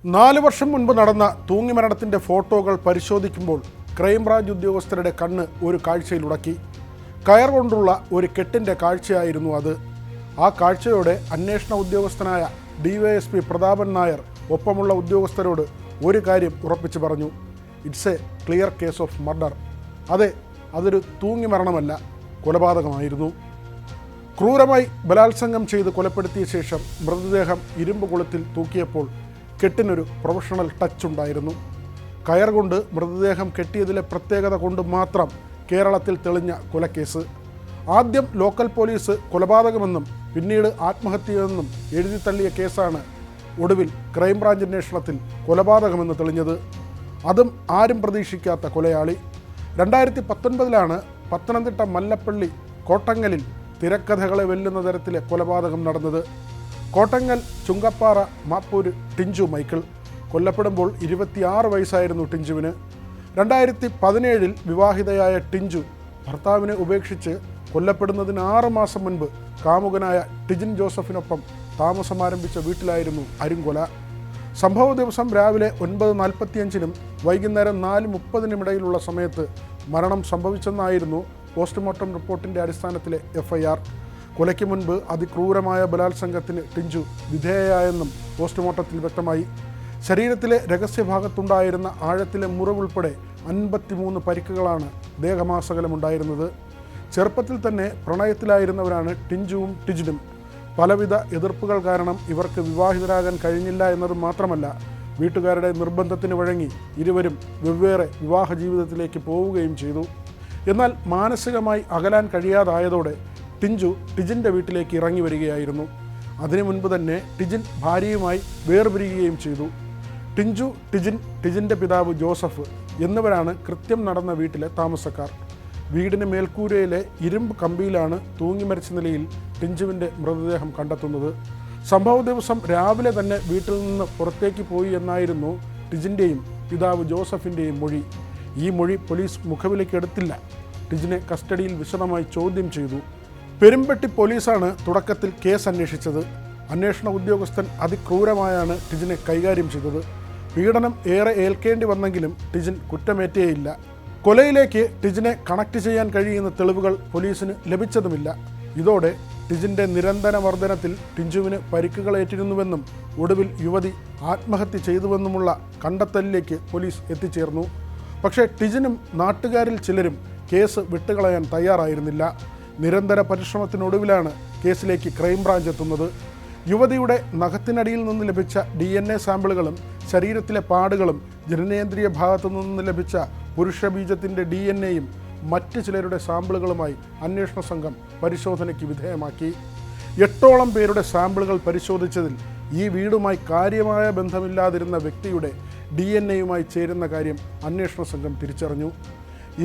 4 വർഷം മുൻപ് നടന്ന തൂങ്ങിമരണത്തിൻ്റെ ഫോട്ടോകൾ പരിശോധിക്കുമ്പോൾ ക്രൈംബ്രാഞ്ച് ഉദ്യോഗസ്ഥരുടെ കണ്ണ് ഒരു കാഴ്ചയിലുടക്കി. കയർ കൊണ്ടുള്ള ഒരു കെട്ടിൻ്റെ കാഴ്ചയായിരുന്നു അത്. ആ കാഴ്ചയോടെ അന്വേഷണ ഉദ്യോഗസ്ഥനായ DYSP പ്രതാപൻ നായർ ഒപ്പമുള്ള ഉദ്യോഗസ്ഥരോട് ഒരു കാര്യം ഉറപ്പിച്ചു പറഞ്ഞു: it's A clear case of murder. അതെ, അതൊരു തൂങ്ങിമരണമല്ല, കൊലപാതകമായിരുന്നു. ക്രൂരമായി ബലാത്സംഗം ചെയ്ത് കൊലപ്പെടുത്തിയ ശേഷം മൃതദേഹം ഇരുമ്പ് കുളത്തിൽ തൂക്കിയപ്പോൾ കെട്ടിനൊരു പ്രൊഫഷണൽ ടച്ച് ഉണ്ടായിരുന്നു. കയർ കൊണ്ട് മൃതദേഹം കെട്ടിയതിലെ പ്രത്യേകത കൊണ്ട് മാത്രം കേരളത്തിൽ തെളിഞ്ഞ കൊലക്കേസ്. ആദ്യം ലോക്കൽ പോലീസ് കൊലപാതകമെന്നും പിന്നീട് ആത്മഹത്യയെന്നും എഴുതി തള്ളിയ കേസാണ് ഒടുവിൽ ക്രൈംബ്രാഞ്ച് അന്വേഷണത്തിൽ കൊലപാതകമെന്ന് തെളിഞ്ഞത്. അതും ആരും പ്രതീക്ഷിക്കാത്ത കൊലയാളി. 2019 പത്തനംതിട്ട മല്ലപ്പള്ളി കോട്ടങ്ങലിൽ തിരക്കഥകളെ വെല്ലുന്ന തരത്തിലെ കൊലപാതകം നടന്നത്. കോട്ടങ്ങൽ ചുങ്കപ്പാറ മാപ്പൂര് ടിഞ്ചു മൈക്കിൾ കൊല്ലപ്പെടുമ്പോൾ 26 വയസ്സായിരുന്നു ടിഞ്ചുവിന്. 2017 വിവാഹിതയായ ടിഞ്ചു ഭർത്താവിനെ ഉപേക്ഷിച്ച് കൊല്ലപ്പെടുന്നതിന് 6 മാസം മുൻപ് കാമുകനായ ടിജിൻ ജോസഫിനൊപ്പം താമസമാരംഭിച്ച വീട്ടിലായിരുന്നു അരുംകൊല. സംഭവ ദിവസം രാവിലെ 9:45 വൈകുന്നേരം 4:30 സമയത്ത് മരണം സംഭവിച്ചെന്നായിരുന്നു പോസ്റ്റ്മോർട്ടം റിപ്പോർട്ടിൻ്റെ അടിസ്ഥാനത്തിലെ FIR. കൊലയ്ക്ക് മുൻപ് അതിക്രൂരമായ ബലാത്സംഗത്തിന് ടിഞ്ചു വിധേയയായെന്നും പോസ്റ്റ്മോർട്ടത്തിൽ വ്യക്തമായി. ശരീരത്തിലെ രഹസ്യഭാഗത്തുണ്ടായിരുന്ന ആഴത്തിലെ മുറിവുൾപ്പെടെ 53 പരിക്കുകളാണ് ദേഹമാസകലമുണ്ടായിരുന്നത്. ചെറുപ്പത്തിൽ തന്നെ പ്രണയത്തിലായിരുന്നവരാണ് ടിഞ്ചുവും ടിജിനും. പലവിധ എതിർപ്പുകൾ കാരണം ഇവർക്ക് വിവാഹിതരാകാൻ കഴിഞ്ഞില്ല എന്നത് മാത്രമല്ല, വീട്ടുകാരുടെ നിർബന്ധത്തിന് വഴങ്ങി ഇരുവരും വെവ്വേറെ വിവാഹ ജീവിതത്തിലേക്ക് പോവുകയും ചെയ്തു. എന്നാൽ മാനസികമായി അകലാൻ കഴിയാതായതോടെ ടിഞ്ചു ടിജിൻ്റെ വീട്ടിലേക്ക് ഇറങ്ങി വരികയായിരുന്നു. അതിനു മുൻപ് തന്നെ ടിജിൻ ഭാര്യയുമായി വേർപിരിയുകയും ചെയ്തു. ടിഞ്ചു, ടിജിൻ, ടിജിൻ്റെ പിതാവ് ജോസഫ് എന്നിവരാണ് കൃത്യം നടന്ന വീട്ടിലെ താമസക്കാർ. വീടിന് മേൽക്കൂരയിലെ ഇരുമ്പ് കമ്പിയിലാണ് തൂങ്ങി മരിച്ച നിലയിൽ ടിഞ്ചുവിൻ്റെ മൃതദേഹം കണ്ടെത്തുന്നത്. സംഭവ ദിവസം രാവിലെ തന്നെ വീട്ടിൽ നിന്ന് പുറത്തേക്ക് പോയി എന്നായിരുന്നു ടിജിൻ്റെയും പിതാവ് ജോസഫിൻ്റെയും മൊഴി. ഈ മൊഴി പോലീസ് മുഖവിലയ്ക്കെടുത്തില്ല. ടിജിനെ കസ്റ്റഡിയിൽ വിശദമായി ചോദ്യം ചെയ്തു. പെരുമ്പട്ടി പോലീസാണ് തുടക്കത്തിൽ കേസ് അന്വേഷിച്ചത്. അന്വേഷണ ഉദ്യോഗസ്ഥൻ അതിക്രൂരമായാണ് ടിജിനെ കൈകാര്യം ചെയ്തത്. പീഡനം ഏറെ ഏൽക്കേണ്ടി വന്നെങ്കിലും ടിജിൻ കുറ്റമേറ്റേയില്ല. കൊലയിലേക്ക് ടിജിനെ കണക്ട് ചെയ്യാൻ കഴിയുന്ന തെളിവുകൾ പോലീസിന് ലഭിച്ചതുമില്ല. ഇതോടെ ടിജിൻ്റെ നിരന്തര മർദ്ദനത്തിൽ ടിഞ്ചുവിന് പരിക്കുകളേറ്റിരുന്നുവെന്നും ഒടുവിൽ യുവതി ആത്മഹത്യ ചെയ്തുവെന്നുമുള്ള കണ്ടെത്തലിലേക്ക് പോലീസ് എത്തിച്ചേർന്നു. പക്ഷേ ടിജിനും നാട്ടുകാരിൽ ചിലരും കേസ് വിട്ടുകളയാൻ തയ്യാറായിരുന്നില്ല. നിരന്തര പരിശ്രമത്തിനൊടുവിലാണ് കേസിലേക്ക് ക്രൈംബ്രാഞ്ച് എത്തുന്നത്. യുവതിയുടെ നഖത്തിനടിയിൽ നിന്ന് ലഭിച്ച DNA സാമ്പിളുകളും ശരീരത്തിലെ പാടുകളും ജനനേന്ദ്രിയ ഭാഗത്തു നിന്ന് ലഭിച്ച പുരുഷബീജത്തിൻ്റെ DNAയും മറ്റ് ചിലരുടെ സാമ്പിളുകളുമായി അന്വേഷണ സംഘം പരിശോധനയ്ക്ക് വിധേയമാക്കി. 8ഓളം പേരുടെ സാമ്പിളുകൾ പരിശോധിച്ചതിൽ ഈ വീടുമായി കാര്യമായ ബന്ധമില്ലാതിരുന്ന വ്യക്തിയുടെ DNAയുമായി ചേരുന്ന കാര്യം അന്വേഷണ സംഘം തിരിച്ചറിഞ്ഞു.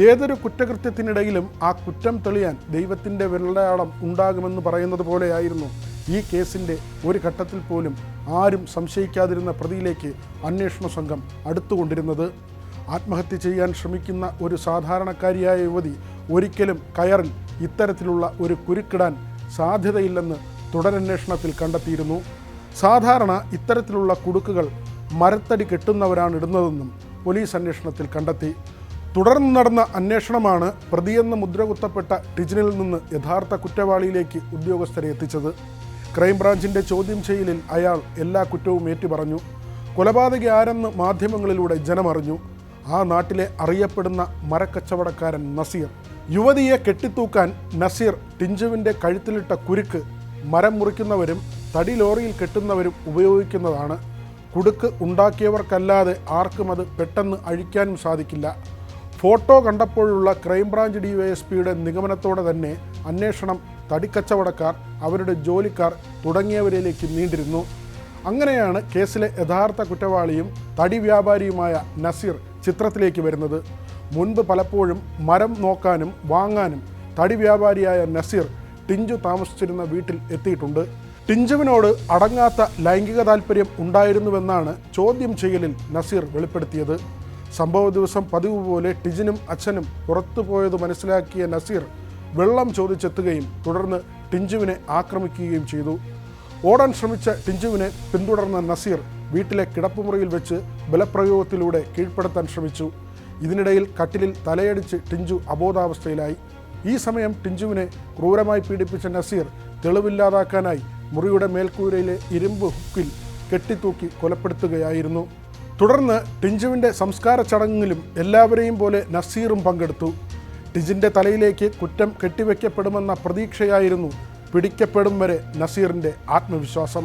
ഏതൊരു കുറ്റകൃത്യത്തിനിടയിലും ആ കുറ്റം തെളിയാൻ ദൈവത്തിൻ്റെ വെള്ളയാടം ഉണ്ടാകുമെന്ന് പറയുന്നത് പോലെയായിരുന്നു ഈ കേസിൻ്റെ ഒരു ഘട്ടത്തിൽ പോലും ആരും സംശയിക്കാതിരുന്ന പ്രതിയിലേക്ക് അന്വേഷണ സംഘം അടുത്തുകൊണ്ടിരുന്നത്. ആത്മഹത്യ ചെയ്യാൻ ശ്രമിക്കുന്ന ഒരു സാധാരണക്കാരിയായ യുവതി ഒരിക്കലും കയറിൽ ഇത്തരത്തിലുള്ള ഒരു കുരുക്കിടാൻ സാധ്യതയില്ലെന്ന് തുടരന്വേഷണത്തിൽ കണ്ടെത്തിയിരുന്നു. സാധാരണ ഇത്തരത്തിലുള്ള കുടുക്കുകൾ മരത്തടി കെട്ടുന്നവരാണ് ഇടുന്നതെന്നും പോലീസ് അന്വേഷണത്തിൽ കണ്ടെത്തി. തുടർന്ന് നടന്ന അന്വേഷണമാണ് പ്രതിയെന്ന് മുദ്രകുത്തപ്പെട്ട ടിജിനിൽ നിന്ന് യഥാർത്ഥ കുറ്റവാളിയിലേക്ക് ഉദ്യോഗസ്ഥരെ എത്തിച്ചത്. ക്രൈംബ്രാഞ്ചിൻ്റെ ചോദ്യം ചെയ്യലിൽ അയാൾ എല്ലാ കുറ്റവും ഏറ്റുപറഞ്ഞു. കൊലപാതകി ആരെന്ന് മാധ്യമങ്ങളിലൂടെ ജനമറിഞ്ഞു. ആ നാട്ടിലെ അറിയപ്പെടുന്ന മരക്കച്ചവടക്കാരൻ നസീർ. യുവതിയെ കെട്ടിത്തൂക്കാൻ നസീർ ടിഞ്ചുവിൻ്റെ കഴുത്തിലിട്ട കുരുക്ക് മരം മുറിക്കുന്നവരും തടി ലോറിയിൽ കെട്ടുന്നവരും ഉപയോഗിക്കുന്നതാണ്. കുടുക്ക് ഉണ്ടാക്കിയവർക്കല്ലാതെ ആർക്കും അത് പെട്ടെന്ന് അഴിക്കാനും സാധിക്കില്ല. ഫോട്ടോ കണ്ടപ്പോഴുള്ള ക്രൈംബ്രാഞ്ച് DYSPയുടെ നിഗമനത്തോടെ തന്നെ അന്വേഷണം തടിക്കച്ചവടക്കാർ, അവരുടെ ജോലിക്കാർ തുടങ്ങിയവരിലേക്ക് നീണ്ടിരുന്നു. അങ്ങനെയാണ് കേസിലെ യഥാർത്ഥ കുറ്റവാളിയും തടി വ്യാപാരിയുമായ നസീർ ചിത്രത്തിലേക്ക് വരുന്നത്. മുൻപ് പലപ്പോഴും മരം നോക്കാനും വാങ്ങാനും തടി വ്യാപാരിയായ നസീർ ടിഞ്ചു താമസിച്ചിരുന്ന വീട്ടിൽ എത്തിയിട്ടുണ്ട്. ടിഞ്ചുവിനോട് അടങ്ങാത്ത ലൈംഗിക താൽപ്പര്യം ഉണ്ടായിരുന്നുവെന്നാണ് ചോദ്യം ചെയ്യലിൽ നസീർ വെളിപ്പെടുത്തിയത്. സംഭവ ദിവസം പതിവ് പോലെ ടിജിനും അച്ഛനും പുറത്തു പോയത് മനസ്സിലാക്കിയ നസീർ വെള്ളം ചോദിച്ചെത്തുകയും തുടർന്ന് ടിഞ്ചുവിനെ ആക്രമിക്കുകയും ചെയ്തു. ഓടാൻ ശ്രമിച്ച ടിഞ്ചുവിനെ പിന്തുടർന്ന നസീർ വീട്ടിലെ കിടപ്പുമുറിയിൽ വെച്ച് ബലപ്രയോഗത്തിലൂടെ കീഴ്പ്പെടുത്താൻ ശ്രമിച്ചു. ഇതിനിടയിൽ കട്ടിലിൽ തലയടിച്ച് ടിഞ്ചു അബോധാവസ്ഥയിലായി. ഈ സമയം ടിഞ്ചുവിനെ ക്രൂരമായി പീഡിപ്പിച്ച നസീർ തെളിവില്ലാതാക്കാനായി മുറിയുടെ മേൽക്കൂരയിലെ ഇരുമ്പ് ഹുക്കിൽ കെട്ടിത്തൂക്കി കൊലപ്പെടുത്തുകയായിരുന്നു. തുടർന്ന് ടിഞ്ചുവിൻ്റെ സംസ്കാര ചടങ്ങിലും എല്ലാവരെയും പോലെ നസീറും പങ്കെടുത്തു. ടിഞ്ചിൻ്റെ തലയിലേക്ക് കുറ്റം കെട്ടിവെക്കപ്പെടുമെന്ന പ്രതീക്ഷയായിരുന്നു പിടിക്കപ്പെടും വരെ നസീറിൻ്റെ ആത്മവിശ്വാസം.